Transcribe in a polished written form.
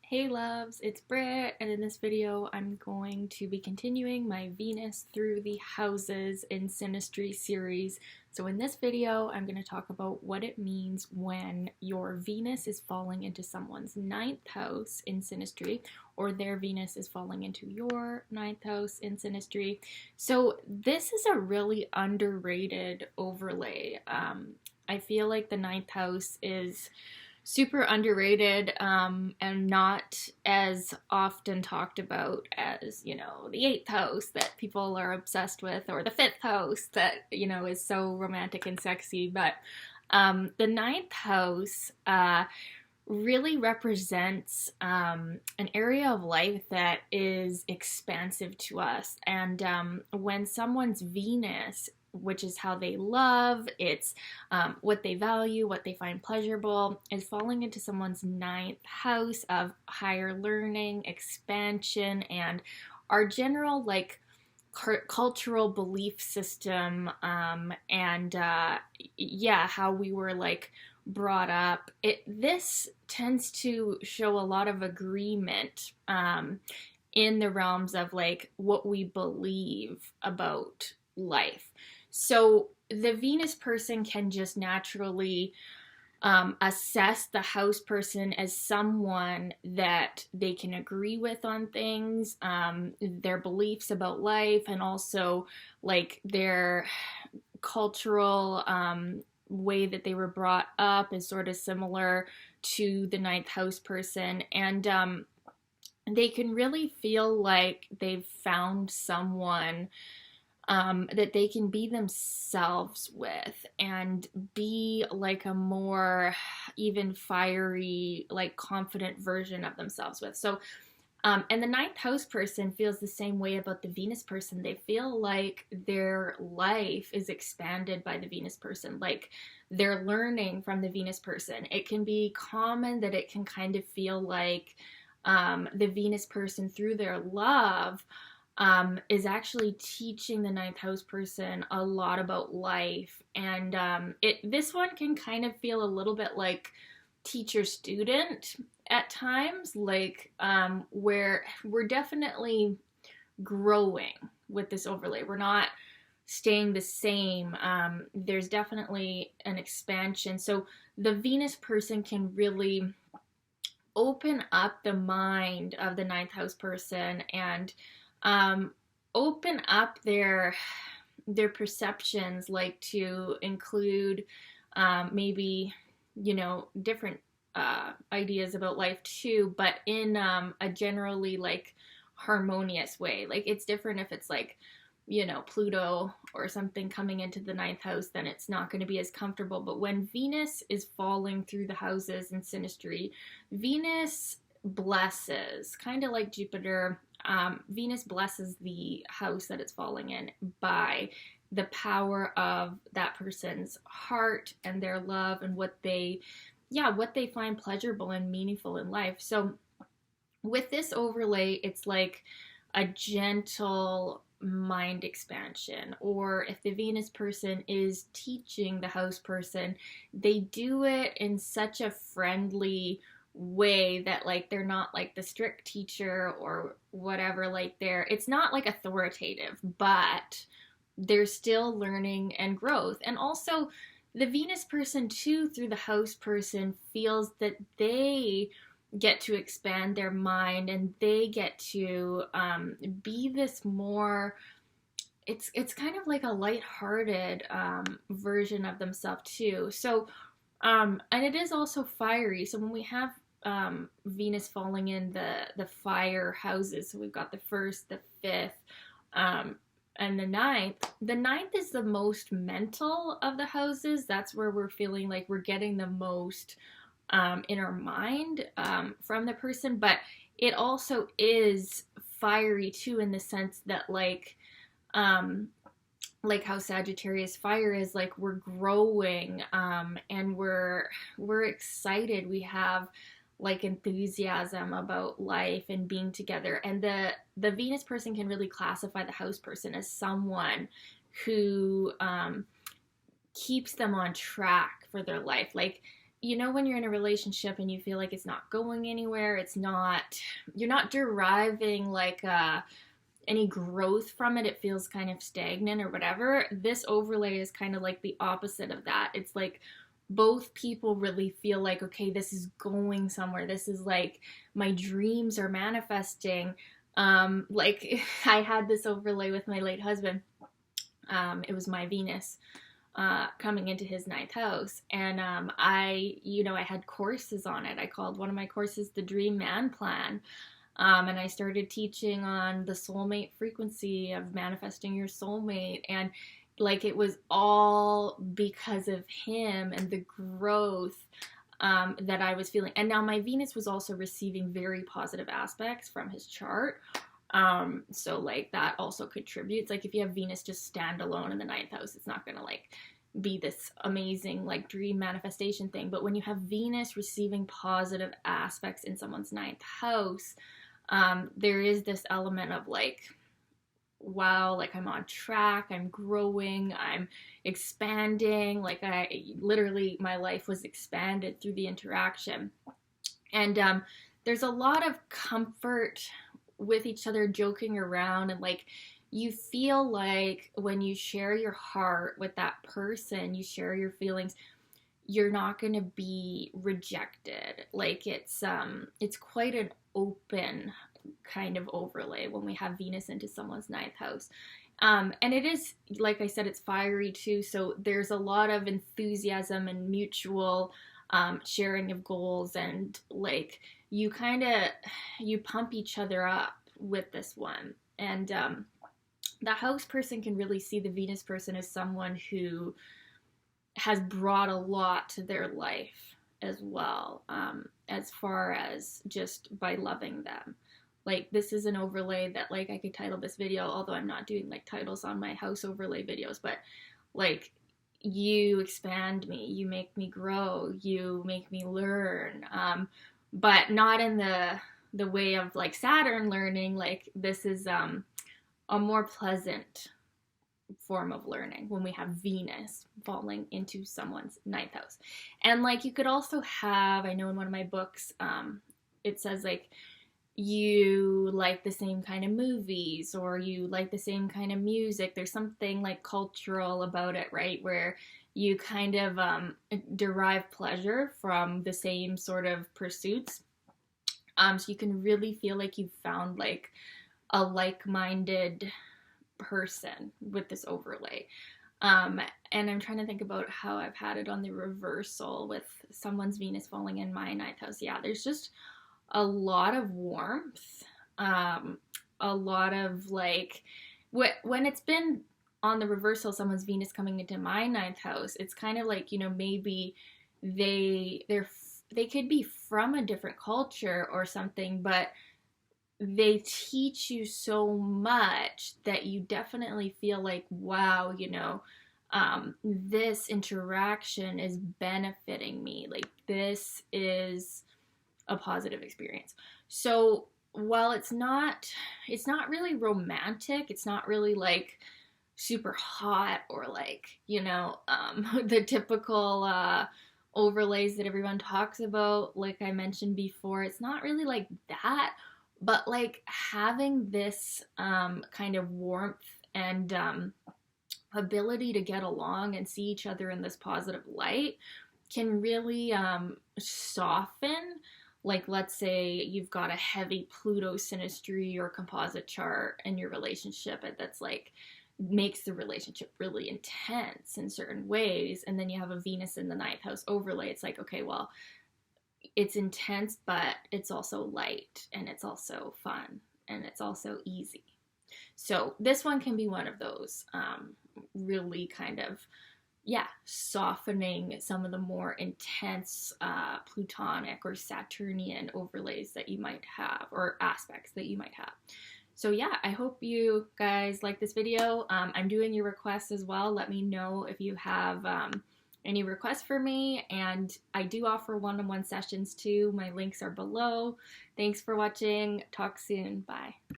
Hey loves, it's Britt, and in this video I'm going to be continuing my Venus through the houses in Synastry series. So in this video I'm going to talk about what it means when your Venus is falling into someone's ninth house in Synastry, or their Venus is falling into your ninth house in Synastry. So this is a really underrated overlay. I feel like the ninth house is super underrated and not as often talked about as, the eighth house that people are obsessed with, or the fifth house that, is so romantic and sexy. But the ninth house really represents an area of life that is expansive to us. And when someone's Venus, which is how they love, it's what they value, what they find pleasurable, is falling into someone's ninth house of higher learning, expansion, and our general cultural belief system, and how we were brought up. This tends to show a lot of agreement in the realms of what we believe about life. So the Venus person can just naturally assess the house person as someone that they can agree with on things, their beliefs about life, and also their cultural way that they were brought up is sort of similar to the ninth house person. And they can really feel like they've found someone that they can be themselves with and be a more even fiery, confident version of themselves with. So, and the ninth house person feels the same way about the Venus person. They feel like their life is expanded by the Venus person, they're learning from the Venus person. It can be common that it can kind of feel like the Venus person, through their love, is actually teaching the ninth house person a lot about life. And this one can kind of feel a little bit like teacher-student at times, where we're definitely growing with this overlay. We're not staying the same. There's definitely an expansion. So the Venus person can really open up the mind of the ninth house person and open up their perceptions, to include maybe different ideas about life too, but in a generally harmonious way. It's different if it's Pluto or something coming into the ninth house, then it's not going to be as comfortable. But when Venus is falling through the houses in Synastry, Venus blesses, kind of like Jupiter. Venus blesses the house that it's falling in by the power of that person's heart and their love and what they find pleasurable and meaningful in life. So with this overlay, it's like a gentle mind expansion. Or if the Venus person is teaching the house person, they do it in such a friendly way that they're not the strict teacher or whatever. It's not authoritative, but they're still learning and growth. And also the Venus person too, through the house person, feels that they get to expand their mind and they get to be this more, it's kind of like a lighthearted version of themselves too. So and it is also fiery. So when we have Venus falling in the fire houses, so we've got the first, the fifth, and the ninth. The ninth is the most mental of the houses. That's where we're feeling like we're getting the most in our mind from the person, but it also is fiery too, in the sense that how Sagittarius fire is, we're growing and we're excited. We have enthusiasm about life and being together. And the Venus person can really classify the house person as someone who keeps them on track for their life. you know, when you're in a relationship and you feel like it's not going anywhere, you're not deriving like any growth from it, it feels kind of stagnant or whatever. This overlay is kind of like the opposite of that. It's like both people really feel like, okay, this is going somewhere. This is like my dreams are manifesting. Like I had this overlay with my late husband. It was my Venus coming into his ninth house. And I had courses on it. I called one of my courses the Dream Man Plan. And I started teaching on the soulmate frequency of manifesting your soulmate. And like it was all because of him and the growth that I was feeling. And now my Venus was also receiving very positive aspects from his chart. So like that also contributes. Like if you have Venus just stand alone in the ninth house, it's not gonna like be this amazing like dream manifestation thing. But when you have Venus receiving positive aspects in someone's ninth house, there is this element of like, wow, like I'm on track, I'm growing, I'm expanding, like I literally, my life was expanded through the interaction. And there's a lot of comfort with each other, joking around, and like you feel like when you share your heart with that person, you share your feelings, you're not going to be rejected. Like it's quite an open kind of overlay when we have Venus into someone's ninth house. And it is, like I said, it's fiery too. So there's a lot of enthusiasm and mutual sharing of goals, and like you pump each other up with this one. And the house person can really see the Venus person as someone who has brought a lot to their life as well, as far as just by loving them. Like this is an overlay that like I could title this video, although I'm not doing like titles on my house overlay videos, but like you expand me, you make me grow, you make me learn, but not in the way of like Saturn learning. Like this is a more pleasant form of learning when we have Venus falling into someone's ninth house. And like you could also have, I know in one of my books, it says like you like the same kind of movies or you like the same kind of music. There's something like cultural about it, right? Where you kind of derive pleasure from the same sort of pursuits. So you can really feel like you've found like a like-minded person with this overlay. And I'm trying to think about how I've had it on the reversal with someone's Venus falling in my ninth house. Yeah, there's just a lot of warmth, a lot of like, when it's been on the reversal, someone's Venus coming into my ninth house, it's kind of like, you know, maybe they could be from a different culture or something, but they teach you so much that you definitely feel like, wow, you know, this interaction is benefiting me. Like this is a positive experience. So while it's not really romantic, it's not really like super hot or like, you know, the typical overlays that everyone talks about, like I mentioned before, it's not really like that. But like having this kind of warmth and ability to get along and see each other in this positive light can really soften, like let's say you've got a heavy Pluto synastry or composite chart in your relationship that's like makes the relationship really intense in certain ways, and then you have a Venus in the ninth house overlay. It's like, okay, well, it's intense, but it's also light and it's also fun and it's also easy. So this one can be one of those really kind of, yeah, softening some of the more intense Plutonic or Saturnian overlays that you might have, or aspects that you might have. So yeah, I hope you guys like this video. I'm doing your requests as well. Let me know if you have any requests for me, and I do offer one-on-one sessions too. My links are below. Thanks for watching. Talk soon. Bye.